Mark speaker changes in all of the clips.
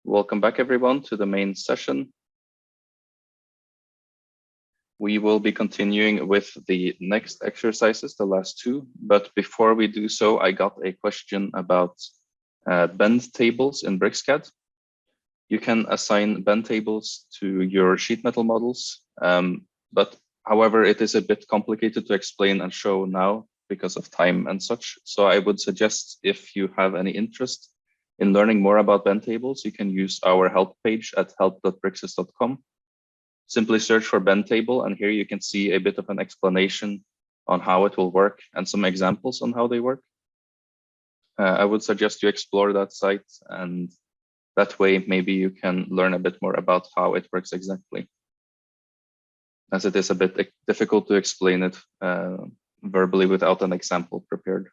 Speaker 1: Welcome back, everyone, to the main session. We will be continuing with the next exercises, the last two. But before we do so, I got a question about bend tables in BricsCAD. You can assign bend tables to your sheet metal models, but however, it is a bit complicated to explain and show now because of time and such. So I would suggest, if you have any interest in learning more about bend tables, you can use our help page at help.bricsys.com. Simply search for bend table, and here you can see a bit of an explanation on how it will work and some examples on how they work. I would suggest you explore that site, and that way maybe you can learn a bit more about how it works exactly, as it is a bit difficult to explain it verbally without an example prepared.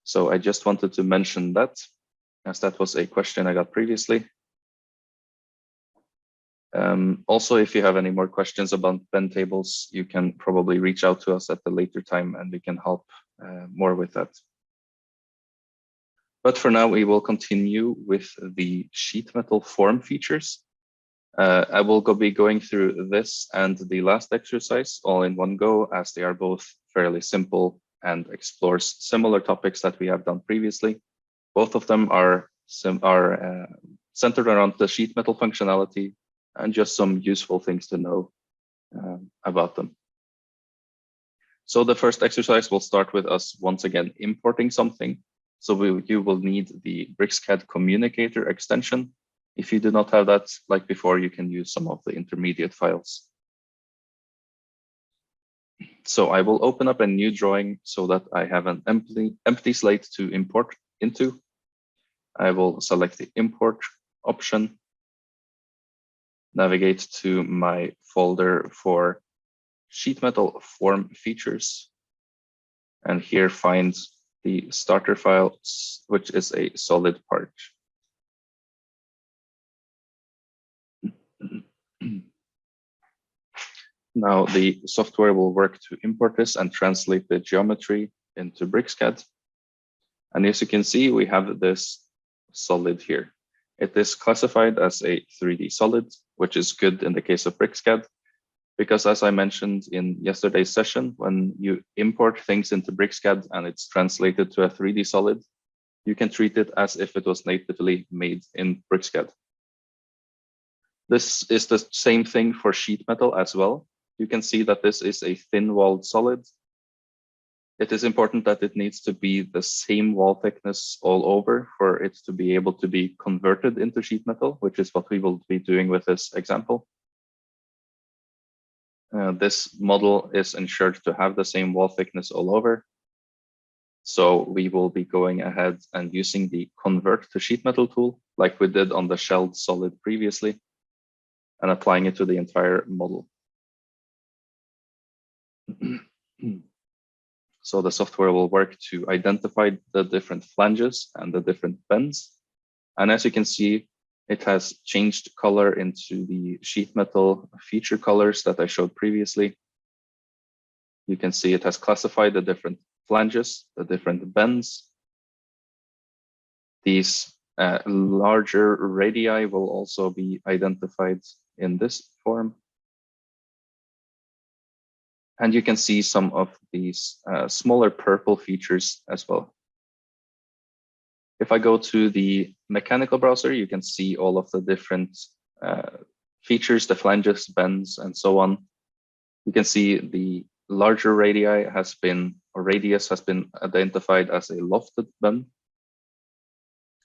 Speaker 1: So I just wanted to mention that, as that was a question I got previously. Also, if you have any more questions about bend tables, you can probably reach out to us at a later time and we can help more with that. But for now, we will continue with the sheet metal form features. I will be going through this and the last exercise all in one go, as they are both fairly simple and explores similar topics that we have done previously. Both of them are centered around the sheet metal functionality and just some useful things to know about them. So the first exercise will start with us once again importing something. So you will need the BricsCAD Communicator extension. If you do not have that, like before, you can use some of the intermediate files. So I will open up a new drawing so that I have an empty slate to import into. I will select the import option, navigate to my folder for sheet metal form features, and here find the starter file, which is a solid part. Now the software will work to import this and translate the geometry into BricsCAD. And as you can see, we have this solid here. It is classified as a 3D solid, which is good in the case of BricsCAD, because as I mentioned in yesterday's session, when you import things into BricsCAD and it's translated to a 3D solid, you can treat it as if it was natively made in BricsCAD. This is the same thing for sheet metal as well. You can see that this is a thin-walled solid. It is important that it needs to be the same wall thickness all over for it to be able to be converted into sheet metal, which is what we will be doing with this example. This model is ensured to have the same wall thickness all over. So we will be going ahead and using the convert to sheet metal tool, like we did on the shelled solid previously, and applying it to the entire model. So the software will work to identify the different flanges and the different bends. And as you can see, it has changed color into the sheet metal feature colors that I showed previously. You can see it has classified the different flanges, the different bends. These larger radii will also be identified in this form. And you can see some of these smaller purple features as well. If I go to the mechanical browser, you can see all of the different features, the flanges, bends, and so on. You can see the larger radii has been, or radius has been identified as a lofted bend.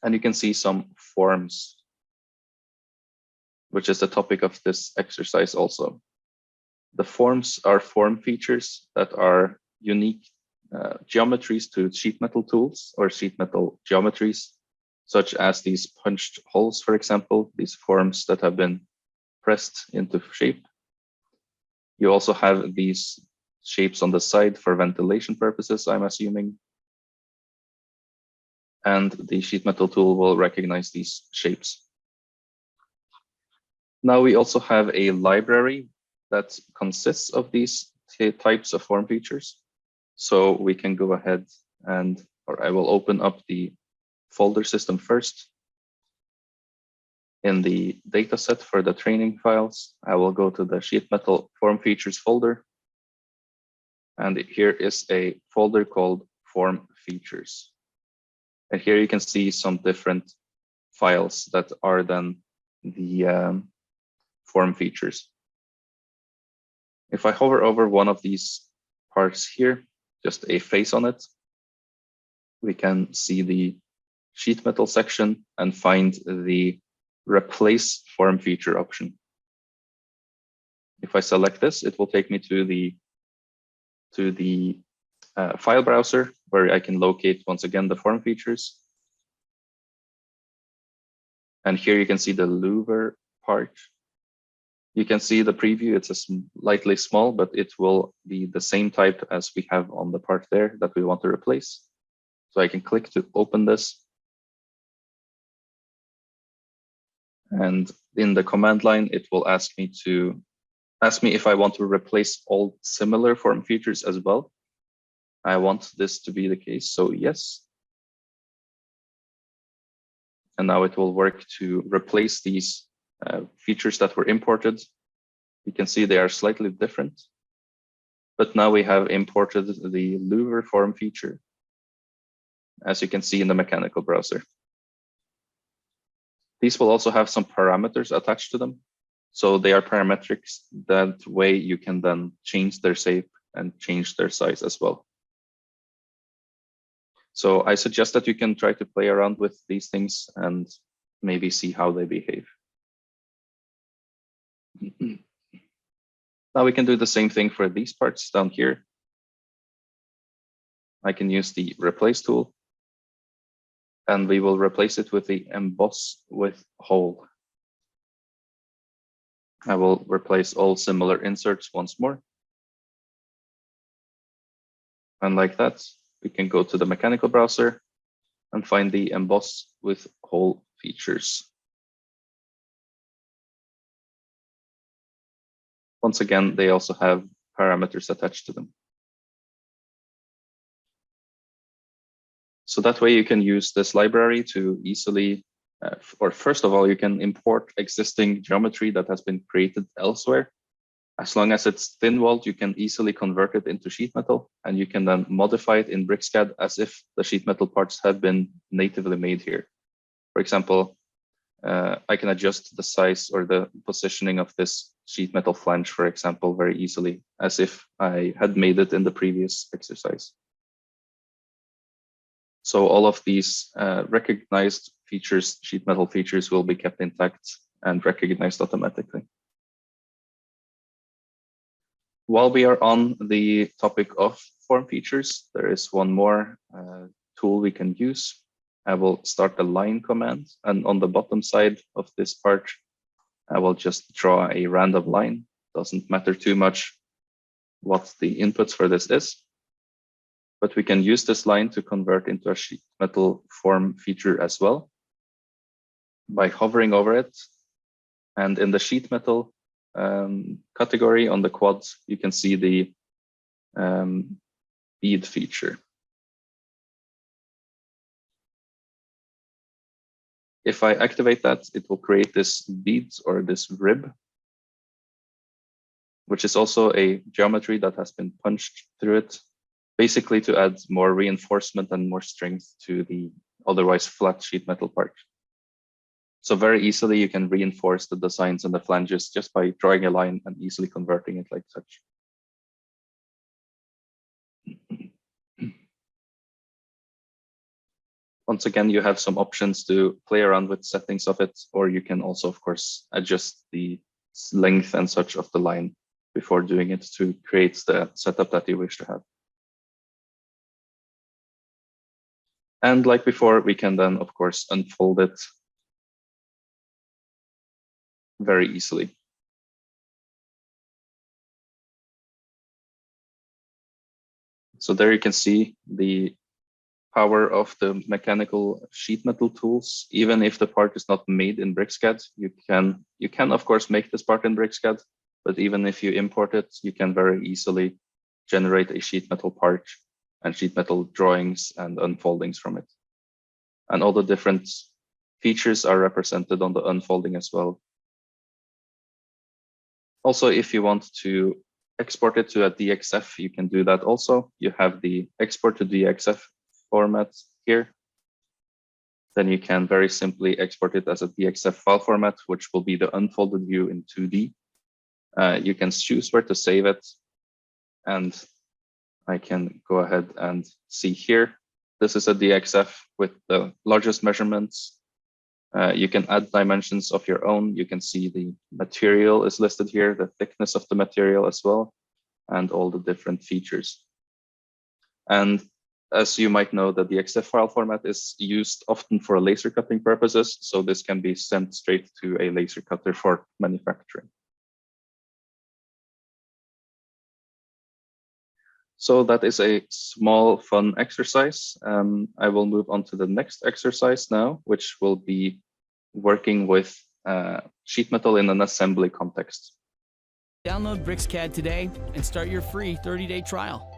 Speaker 1: And you can see some forms, which is the topic of this exercise also. The forms are form features that are unique geometries to sheet metal tools or sheet metal geometries, such as these punched holes, for example, these forms that have been pressed into shape. You also have these shapes on the side for ventilation purposes, I'm assuming. And the sheet metal tool will recognize these shapes. Now we also have a library that consists of these types of form features. So we can go ahead and, or I will open up the folder system first. In the dataset for the training files, I will go to the sheet metal form features folder. And here is a folder called form features. And here you can see some different files that are then the form features. If I hover over one of these parts here, just a face on it, we can see the sheet metal section and find the replace form feature option. If I select this, it will take me to the file browser where I can locate once again the form features. And here you can see the louver part. You can see the preview, it's a slightly small, but it will be the same type as we have on the part there that we want to replace. So I can click to open this. And in the command line, it will ask me if I want to replace all similar form features as well. I want this to be the case, so yes. And now it will work to replace these features that were imported. You can see they are slightly different, but now we have imported the louver form feature, as you can see in the mechanical browser. These will also have some parameters attached to them. So they are parametrics. That way you can then change their shape and change their size as well. So I suggest that you can try to play around with these things and maybe see how they behave. Now we can do the same thing for these parts down here. I can use the replace tool, and we will replace it with the emboss with hole. I will replace all similar inserts once more. And like that, we can go to the mechanical browser and find the emboss with hole features. Once again, they also have parameters attached to them. So that way you can use this library to easily, or first of all, you can import existing geometry that has been created elsewhere. As long as it's thin-walled, you can easily convert it into sheet metal, and you can then modify it in BricsCAD as if the sheet metal parts had been natively made here. For example, I can adjust the size or the positioning of this sheet metal flange, for example, very easily, as if I had made it in the previous exercise. So all of these recognized features, sheet metal features, will be kept intact and recognized automatically. While we are on the topic of form features, there is one more tool we can use. I will start the line command, and on the bottom side of this part, I will just draw a random line. Doesn't matter too much what the inputs for this is, but we can use this line to convert into a sheet metal form feature as well by hovering over it. And in the sheet metal category on the quads, you can see the bead feature. If I activate that, it will create this bead or this rib, which is also a geometry that has been punched through it, basically to add more reinforcement and more strength to the otherwise flat sheet metal part. So very easily you can reinforce the designs and the flanges just by drawing a line and easily converting it like such. Once again, you have some options to play around with settings of it, or you can also, of course, adjust the length and such of the line before doing it to create the setup that you wish to have. And like before, we can then, of course, unfold it very easily. So there you can see the power of the mechanical sheet metal tools. Even if the part is not made in BricsCAD, you can of course make this part in BricsCAD, but even if you import it, you can very easily generate a sheet metal part and sheet metal drawings and unfoldings from it. And all the different features are represented on the unfolding as well. Also, if you want to export it to a DXF, you can do that also. You have the export to DXF format here. Then you can very simply export it as a DXF file format, which will be the unfolded view in 2D. You can choose where to save it. And I can go ahead and see here. This is a DXF with the largest measurements. You can add dimensions of your own. You can see the material is listed here, the thickness of the material as well, and all the different features. And as you might know, the DXF file format is used often for laser cutting purposes. So this can be sent straight to a laser cutter for manufacturing. So that is a small fun exercise. I will move on to the next exercise now, which will be working with sheet metal in an assembly context.
Speaker 2: Download BricsCAD today and start your free 30-day trial.